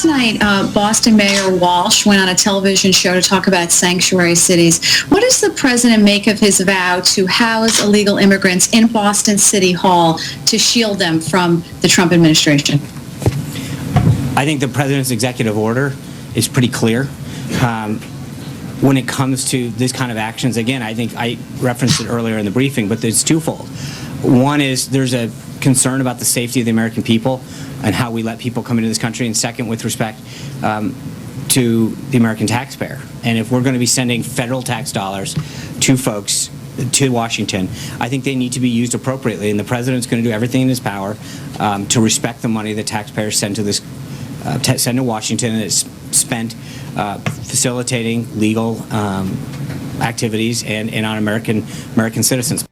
night, Boston Mayor Walsh went on a television show to talk about sanctuary cities. What does the president make of his vow to house illegal immigrants in Boston City Hall to shield them from the Trump administration? I think the president's executive order is pretty clear. When it comes to this kind of actions, again, I think I referenced it earlier in the briefing, but it's twofold. One is there's a concern about the safety of the American people and how we let people come into this country, and second, with respect to the American taxpayer. And if we're going to be sending federal tax dollars to folks, to Washington, I think they need to be used appropriately, and the president's going to do everything in his power to respect the money that taxpayers send to this, send to Washington, and it's spent facilitating legal activities and on American citizens.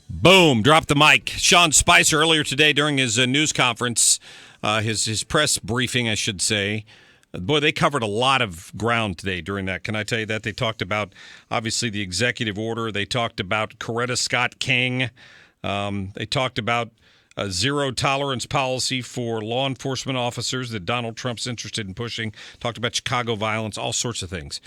Boom, drop the mic. Sean Spicer earlier today during his news conference, his press briefing, I should say. Boy, they covered a lot of ground today during that. Can I tell you that? They talked about, obviously, the executive order. They talked about Coretta Scott King. They talked about a zero-tolerance policy for law enforcement officers that Donald Trump's interested in pushing. Talked about Chicago violence, all sorts of things.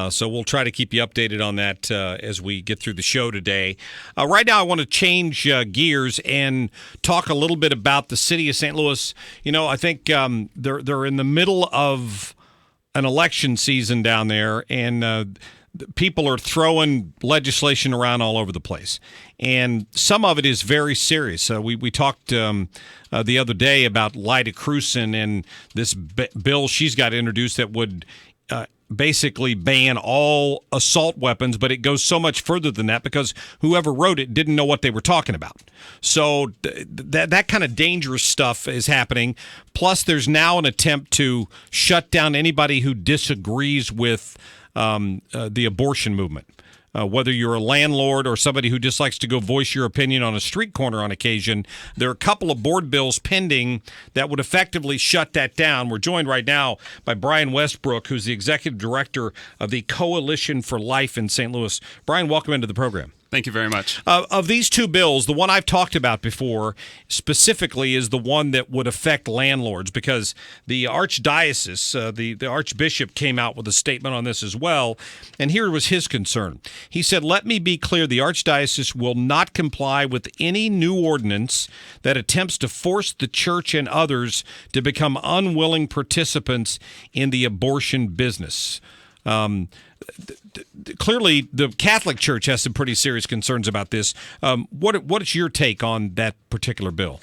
So we'll try to keep you updated on that as we get through the show today. Right now, I want to change gears and talk a little bit about the city of St. Louis. You know, I think they're in the middle of an election season down there, and people are throwing legislation around all over the place. And some of it is very serious. We talked the other day about Lyda Krewson and this bill she's got introduced that would basically ban all assault weapons, but it goes so much further than that because whoever wrote it didn't know what they were talking about. So that kind of dangerous stuff is happening. Plus, there's now an attempt to shut down anybody who disagrees with the abortion movement. Whether you're a landlord or somebody who just likes to go voice your opinion on a street corner on occasion, there are a couple of board bills pending that would effectively shut that down. We're joined right now by Brian Westbrook, who's the executive director of the Coalition for Life in St. Louis. Brian, welcome into the program. Thank you very much. Of these two bills, the one I've talked about before specifically is the one that would affect landlords because the archdiocese, the archbishop came out with a statement on this as well, and here was his concern. He said, "Let me be clear, the archdiocese will not comply with any new ordinance that attempts to force the church and others to become unwilling participants in the abortion business." Clearly, the Catholic Church has some pretty serious concerns about this. What is your take on that particular bill?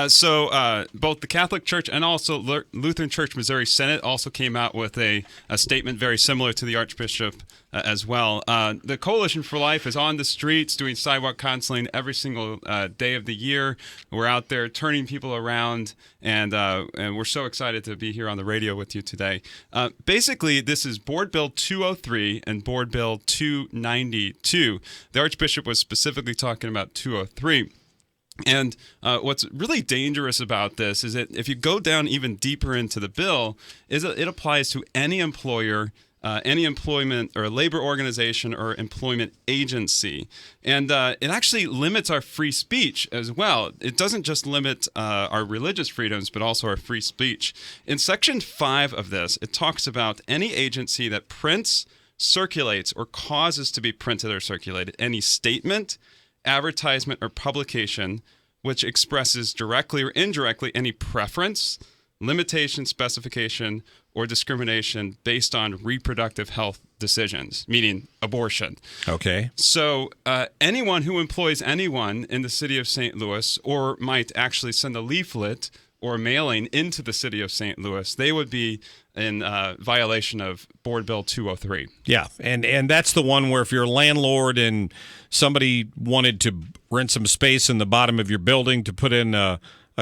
So both the Catholic Church and also Lutheran Church Missouri Synod also came out with a statement very similar to the Archbishop as well. The Coalition for Life is on the streets doing sidewalk counseling every single day of the year. We're out there turning people around, and we're so excited to be here on the radio with you today. Basically, this is Board Bill 203 and Board Bill 292. The Archbishop was specifically talking about 203. And what's really dangerous about this is that if you go down even deeper into the bill, is it applies to any employer, any employment or labor organization or employment agency. And it actually limits our free speech as well. It doesn't just limit our religious freedoms, but also our free speech. In Section 5 of this, it talks about any agency that prints, circulates, or causes to be printed or circulated any statement, advertisement, or publication which expresses directly or indirectly any preference, limitation, specification, or discrimination based on reproductive health decisions, meaning abortion. Okay. So anyone who employs anyone in the city of St. Louis or might actually send a leaflet or mailing into the city of St. Louis, they would be in violation of Board Bill 203. Yeah, and that's the one where if you're a landlord and somebody wanted to rent some space in the bottom of your building to put in a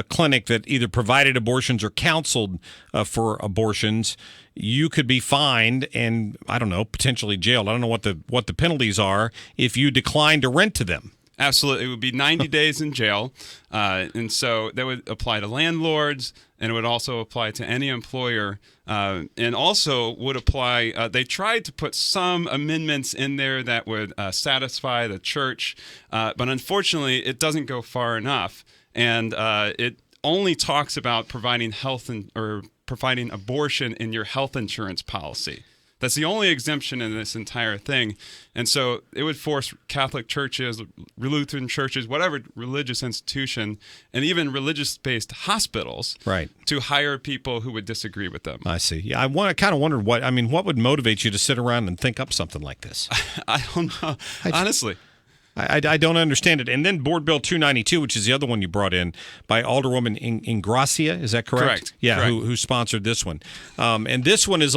clinic that either provided abortions or counseled for abortions, you could be fined and, I don't know, potentially jailed. I don't know what the penalties are if you decline to rent to them. Absolutely. It would be 90 days in jail. And so that would apply to landlords, and it would also apply to any employer, and also would apply, they tried to put some amendments in there that would satisfy the church, but unfortunately it doesn't go far enough. And it only talks about providing health or providing abortion in your health insurance policy. That's the only exemption in this entire thing. And so it would force Catholic churches, Lutheran churches, whatever religious institution, and even religious-based hospitals Right. to hire people who would disagree with them. I see. Yeah, I kind of wondered what would motivate you to sit around and think up something like this? I don't know, honestly. I don't understand it. And then Board Bill 292, which is the other one you brought in by Alderwoman Ingracia, is that correct? Correct. Yeah, Correct. Who sponsored this one. And this one is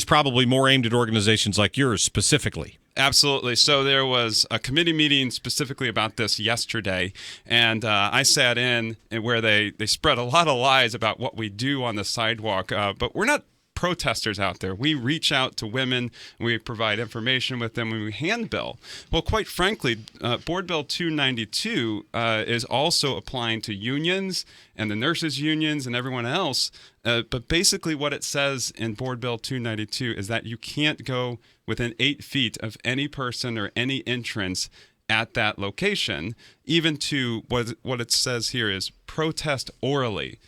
probably more aimed at organizations like yours specifically. Absolutely. So there was a committee meeting specifically about this yesterday, and I sat in where they spread a lot of lies about what we do on the sidewalk, but we're not protesters out there. We reach out to women, we provide information with them, and we handbill. Well, quite frankly, Board Bill 292 is also applying to unions and the nurses' unions and everyone else. But basically what it says in Board Bill 292 is that you can't go within 8 feet of any person or any entrance at that location, even to what it says here is protest orally.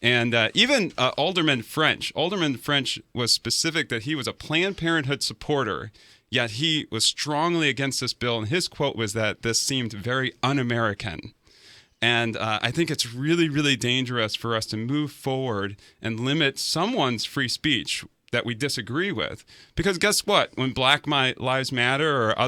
And even Alderman French was specific that he was a Planned Parenthood supporter, yet he was strongly against this bill. And his quote was that this seemed very un-American. And I think it's really, really dangerous for us to move forward and limit someone's free speech that we disagree with. Because guess what? When Black Lives Matter or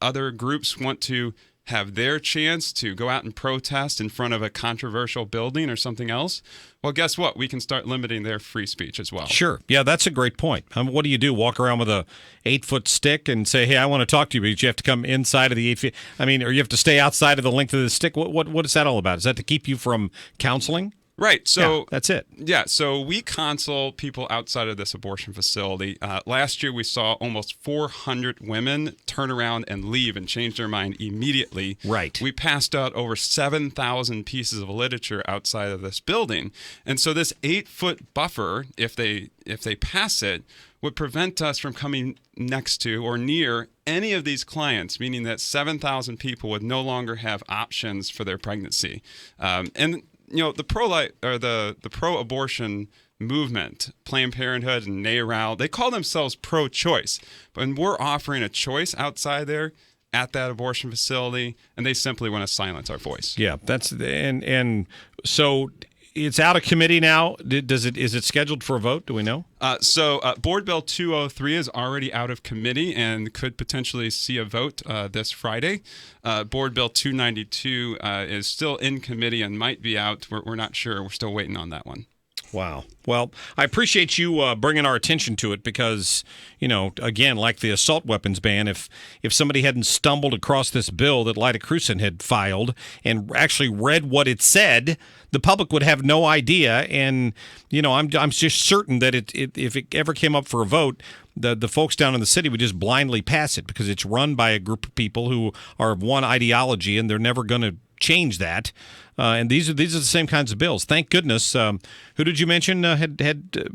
other groups want to have their chance to go out and protest in front of a controversial building or something else, well, guess what? We can start limiting their free speech as well. Sure. Yeah, that's a great point. What do? Walk around with a 8-foot stick and say, hey, I want to talk to you, but you have to come inside of the 8 feet? I mean, or you have to stay outside of the length of the stick? What is that all about? Is that to keep you from counseling? Right. So yeah, that's it. Yeah. So we counsel people outside of this abortion facility. Last year, we saw almost 400 women turn around and leave and change their mind immediately. Right. We passed out over 7,000 pieces of literature outside of this building. And so this 8-foot buffer, if they pass it, would prevent us from coming next to or near any of these clients, meaning that 7,000 people would no longer have options for their pregnancy. The pro-life or the pro-abortion movement, Planned Parenthood and NARAL, they call themselves pro-choice, but when we're offering a choice outside there at that abortion facility, and they simply want to silence our voice. Yeah, and so it's out of committee now. Is it scheduled for a vote? Do we know? So Board Bill 203 is already out of committee and could potentially see a vote this Friday. Board Bill 292 is still in committee and might be out. We're not sure. We're still waiting on that one. Wow. Well, I appreciate you bringing our attention to it because, again, like the assault weapons ban, if somebody hadn't stumbled across this bill that Lyda Krewson had filed and actually read what it said, the public would have no idea. And, I'm just certain that if it ever came up for a vote, the folks down in the city would just blindly pass it because it's run by a group of people who are of one ideology and they're never going to change that. And these are the same kinds of bills. Thank goodness. Who did you mention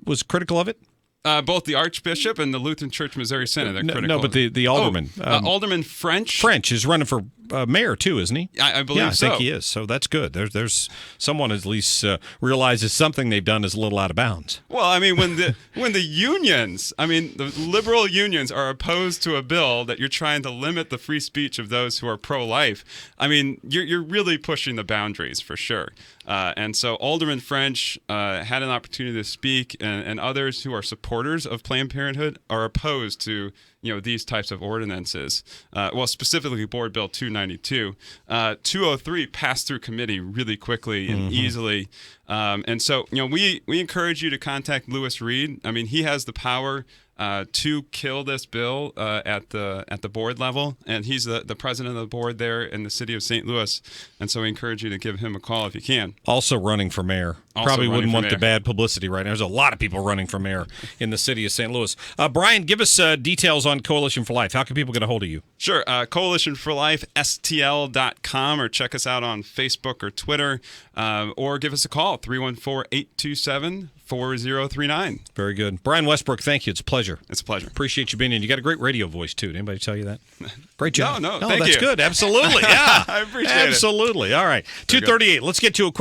was critical of it? Both the Archbishop and the Lutheran Church Missouri Synod. They're critical. No, but the alderman. Alderman French. French is running for mayor too, isn't he? I believe so. I think he is. So that's good. There's someone at least realizes something they've done is a little out of bounds. Well, I mean, when the unions, the liberal unions are opposed to a bill that you're trying to limit the free speech of those who are pro-life, you're really pushing the boundaries for sure. And so Alderman French had an opportunity to speak, and others who are supporters of Planned Parenthood are opposed to these types of ordinances. Specifically Board Bill 292. 203 passed through committee really quickly and easily. And so we encourage you to contact Lewis Reed. He has the power to kill this bill at the board level, and he's the president of the board there in the city of St. Louis, and so we encourage you to give him a call if you can. Also running for mayor. Probably wouldn't want the bad publicity right now. There's a lot of people running for mayor in the city of St. Louis. Brian, give us details on Coalition for Life. How can people get a hold of you? Sure. Coalition for Life, STL.com, or check us out on Facebook or Twitter, or give us a call, 314-827-4039. Very good. Brian Westbrook, thank you. It's a pleasure. It's a pleasure. Appreciate you being in. You got a great radio voice, too. Did anybody tell you that? Great job. No, thank you. that's good. Absolutely. Yeah. I appreciate it. Absolutely. All right. 2:38. Let's get to a quick